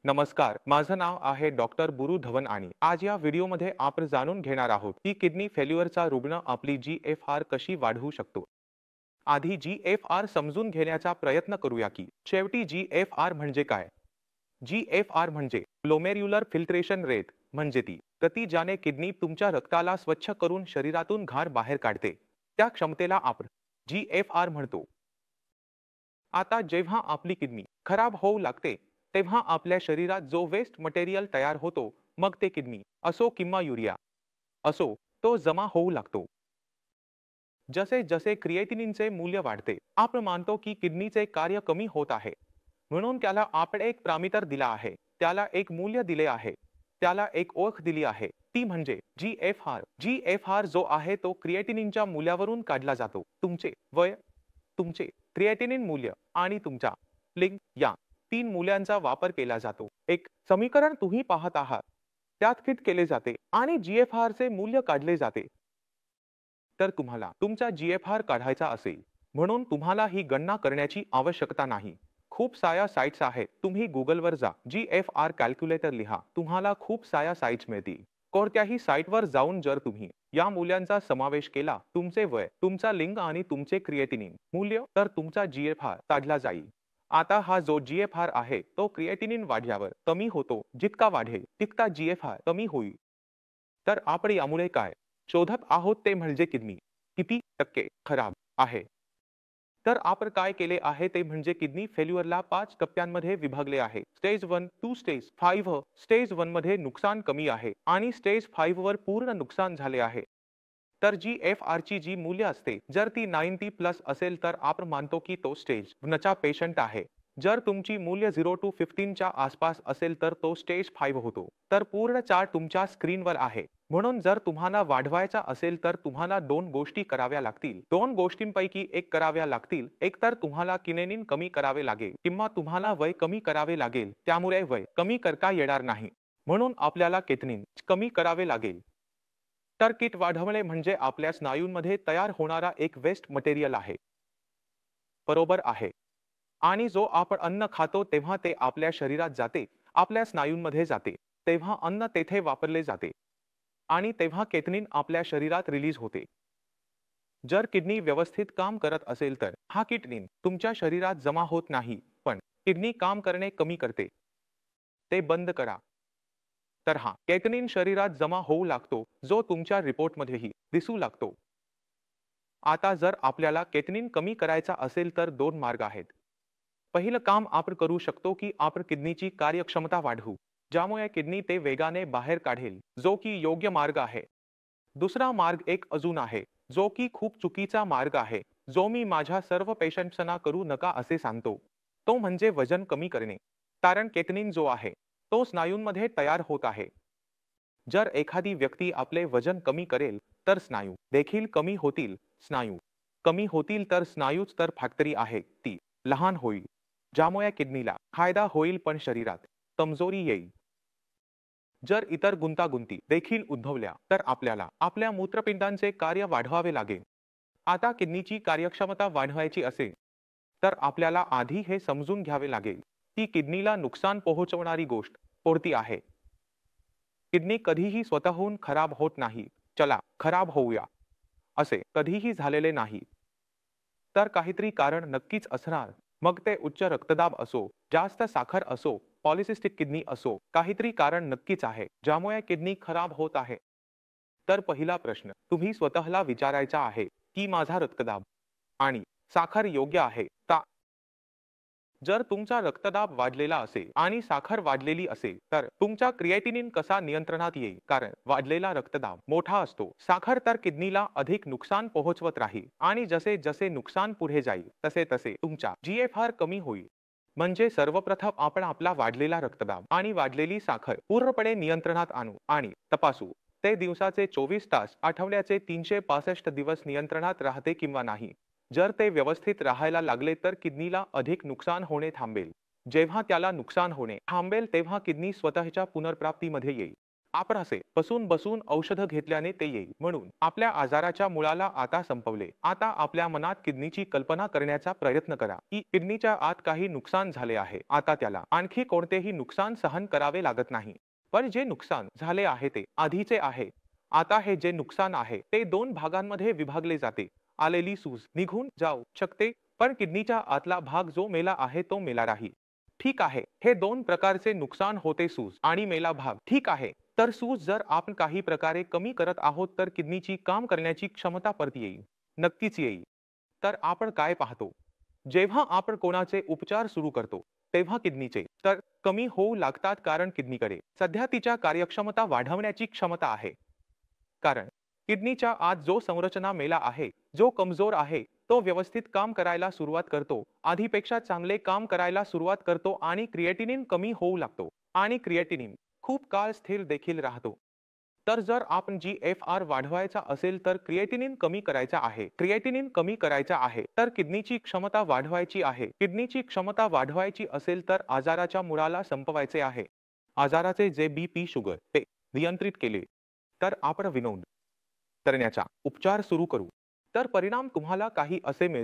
नमस्कार, माझं नाव आहे डॉक्टर बुरू धवन आणि आज या व्हिडिओमध्ये आपण जाणून घेणार आहोत की किडनी फेल्युअरचा रुग्ण आपली GFR कशी वाढवू शकतो. आधी GFR समजून घेण्याचा प्रयत्न करूया की शेवटी GFR म्हणजे काय. GFR म्हणजे ग्लोमेर्युलर फिल्ट्रेशन रेट, म्हणजे ती गती ज्याने किडनी तुमच्या रक्ताला स्वच्छ करून शरीरातून घाण बाहेर काढते. त्या क्षमतेला आपण GFR म्हणतो. आता जेव्हा आपली किडनी खराब होऊ लागते तेव्हा आपल्या शरीरात जो वेस्ट मटेरियल तयार होतो, मग ते किडनी असो किंवा युरिया असो, तो जमा होऊ लागतो. जसे जसे क्रिएटिनिनचे मूल्य वाढते आपण मानतो की किडनीचे कार्य कमी होत आहे. म्हणून त्याला आपण एक पॅरामीटर दिला आहे, त्याला एक मूल्य दिले आहे, त्याला एक ओळख दिली आहे, ती म्हणजे GFR. GFR जो आहे तो क्रिएटिनिनच्या मूल्यावरून काढला जातो. तुमचे वय, तुमचे क्रिएटिनिन मूल्य आणि तुमचा लिंग या तीन मूल्यांचा वापर केला जातो. एक समीकरण तुम्ही पाहत आहात त्यात फिट केले जाते आणि GFR चे मूल्य काढले जाते. तर तुम्हाला तुमचा GFR काढायचा असेल म्हणून तुम्हाला ही गणना करण्याची आवश्यकता नाही. खूप साऱ्या साइट्स आहेत, तुम्ही गुगलवर जा, GFR कॅल्क्युलेटर लिहा, तुम्हाला खूप साऱ्या साइट्स मिळतील. कोणत्याही साइटवर जाऊन जर तुम्ही या मूल्यांचा समावेश केला, तुमचे वय, तुमचा लिंग आणि तुमचे क्रिएटिनिन मूल्य, तर तुमचा GFR काढला जाईल. आता हा जो GFR आहे तो क्रिएटिनिन वाढल्यावर कमी होतो, जितका वाढेल तितका GFR कमी होईल. तर आपण यामुळे काय शोधत आहोत ते म्हणजे किडनी किती टक्के खराब आहे. तर आपण काय केले आहे ते म्हणजे किडनी फेल्युअरला 5 टप्प्यांमध्ये विभागले आहे. Stage 1 two stage 5. स्टेज 1 मध्ये नुकसान कमी आहे आणि स्टेज 5 वर पूर्ण नुकसान झाले आहे. तर GFR ची जी मूल्य असते जर ती 90 प्लस असेल तर आपण मानतो की तो स्टेज 1 चा पेशंट आहे. जर तुमची मूल्य 0 टू 15 च्या आसपास असेल तर तो स्टेज 5 होतो. तर पूर्ण चार्ट तुमच्या स्क्रीनवर आहे. म्हणून जर तुम्हाला वाढवायचा असेल तर तुम्हाला दोन गोष्टी कराव्या लागतील. दोन गोष्टींपैकी एक कराव्या लागतील. एक तर तुम्हाला किनेनिन कमी करावे लागेल किंवा तुम्हाला वय कमी करावे लागेल. त्यामुळे वय कमी करता येणार नाही. म्हणून आपल्याला केटनिन कमी करावे लागेल. तर किट वाढवणे म्हणजे आपल्या स्नायूंमध्ये तयार होणारा एक वेस्ट मटेरियल आहे. बरोबर आहे. आणि जो आपण अन्न खातो तेव्हा ते आपल्या शरीरात जाते, आपल्या स्नायूंमध्ये जाते. तेव्हा अन्न तेथे वापरले जाते आणि तेव्हा केटनिन आपल्या शरीरात रिलीज होते. जर किडनी व्यवस्थित काम करत असेल तर हा किटनिन तुमच्या शरीरात जमा होत नाही, पण किडनी काम करणे कमी करते. ते बंद करा. तर हा केटनिन शरीरात जमा होऊ लागतो, जो तुमच्या रिपोर्टमध्येही दिसू लागतो. आता जर आपल्याला केटनिन कमी करायचा असेल तर दोन मार्ग आहेत. पहिलं काम आपण करू शकतो की आपण किडनीची कार्यक्षमता वाढवू, ज्यामुळे किडनी ते वेगाने बाहेर काढेल, जो की योग्य मार्ग आहे. दुसरा मार्ग एक अजून आहे, जो की खूप चुकीचा मार्ग आहे, जो मी माझ्या सर्व पेशंट्सना करू नका असे सांगतो. तो म्हणजे वजन कमी करणे. कारण केटनिन जो आहे तो स्नायूंमध्ये तयार होत आहे. जर एखादी व्यक्ती आपले वजन कमी करेल तर स्नायू देखील कमी होतील. स्नायू कमी होतील तर स्नायूच तर फॅक्टरी आहे, ती लहान होईल, ज्यामुळे किडनीला फायदा होईल पण शरीरात कमजोरी येईल. जर इतर गुंतागुंती देखील उद्भवल्या तर आपल्याला आपल्या मूत्रपिंडांचे कार्य वाढवावे लागेल. आता किडनीची कार्यक्षमता वाढवायची असेल तर आपल्याला आधी हे समजून घ्यावे लागेल की किडनीला नुकसान पोहोचवणारी गोष्ट कोणती आहे. किडनी कधीही स्वतःहून खराब होत नाही. चला खराब होऊया असे कधीही झालेले नाही. तर काहीतरी कारण नक्कीच असणार. मग ते उच्च रक्तदाब असो, जास्त साखर असो, पॉलिसिस्टिक किडनी असो, काहीतरी कारण नक्कीच आहे ज्यामुळे किडनी खराब होत आहे. तर पहिला प्रश्न तुम्ही स्वतःला विचारायचा आहे की माझा रक्तदाब आणि साखर योग्य आहे का. जर तुमचा रक्तदाब वाढलेला असेल आणि साखर वाढलेली असेल तर तुमचा क्रिएटिनिन कसा नियंत्रणात येईल. कारण वाढलेला रक्तदाब मोठा असतो, साखर तर किडनीला अधिक नुकसान पोहोचवत राहील आणि जसे जसे नुकसान पुढे जाईल तसे तसे तुमचा GFR कमी होईल. म्हणजे सर्वप्रथम आपण आपला वाढलेला रक्तदाब आणि वाढलेली साखर पूर्णपणे नियंत्रणात आणू आणि तपासू ते दिवसाचे 24 तास, आठवड्याचे 365 दिवस नियंत्रणात राहते किंवा नाही. जर ते व्यवस्थित राहायला लागले तर किडनीला अधिक नुकसान होणे थांबेल. जेव्हा त्याला नुकसान होणे थांबेल तेव्हा किडनी स्वतःच्या पुनर्प्राप्तीमध्ये येईल आपण असे बसून बसून औषधं घेतल्याने ते येईल, म्हणून आपल्या आजाराच्या मुळाला आता संपवले. आता आपल्या मनात किडनीची कल्पना करण्याचा प्रयत्न करा की किडनीच्या आत काही नुकसान झाले आहे. आता त्याला आणखी कोणतेही नुकसान सहन करावे लागत नाही. पण जे नुकसान झाले आहे ते आधीचे आहे. आता हे जे नुकसान आहे ते दोन भागांमध्ये विभागले जाते. आलेली सूज निघून जाऊ शकते, पण किडनीच्या आतला भाग जो मेला आहे तो मेला राहील. ठीक आहे, हे दोन प्रकारचे नुकसान होते, सूज आणि मेला भाग. ठीक आहे, तर सूज जर आपण काही प्रकारे कमी करत आहोत तर किडनीची काम करण्याची क्षमता परत येईल. नक्कीच येईल. तर आपण काय पाहतो, जेव्हा आपण कोणाचे उपचार सुरू करतो तेव्हा किडनीचे तर कमी होऊ लागतात, कारण किडनीकडे सध्या तिच्या कार्यक्षमता वाढवण्याची क्षमता आहे. कारण किडनीच्या आत जो संरचना मेला आहे, जो कमजोर आहे, तो व्यवस्थित काम करायला सुरुवात करतो, आधीपेक्षा चांगले काम करायला सुरुवात करतो आणि क्रिएटिनिन कमी होऊ लागतो. आणि क्रिएटिनिन खूप काळ स्थिर देखील राहतो. तर जर आपण GFR वाढवायचा असेल तर क्रिएटिनिन कमी करायचा आहे. क्रिएटिनिन कमी करायचा आहे तर किडनीची क्षमता वाढवायची आहे. किडनीची क्षमता वाढवायची असेल तर आजाराच्या मुळाला संपवायचे आहे. आजाराचे जे BP शुगर ते नियंत्रित केले तर आपण विनोद करण्याचा उपचार सुरू करू. तर परिणाम तुम्हाला काही असे मिळतील.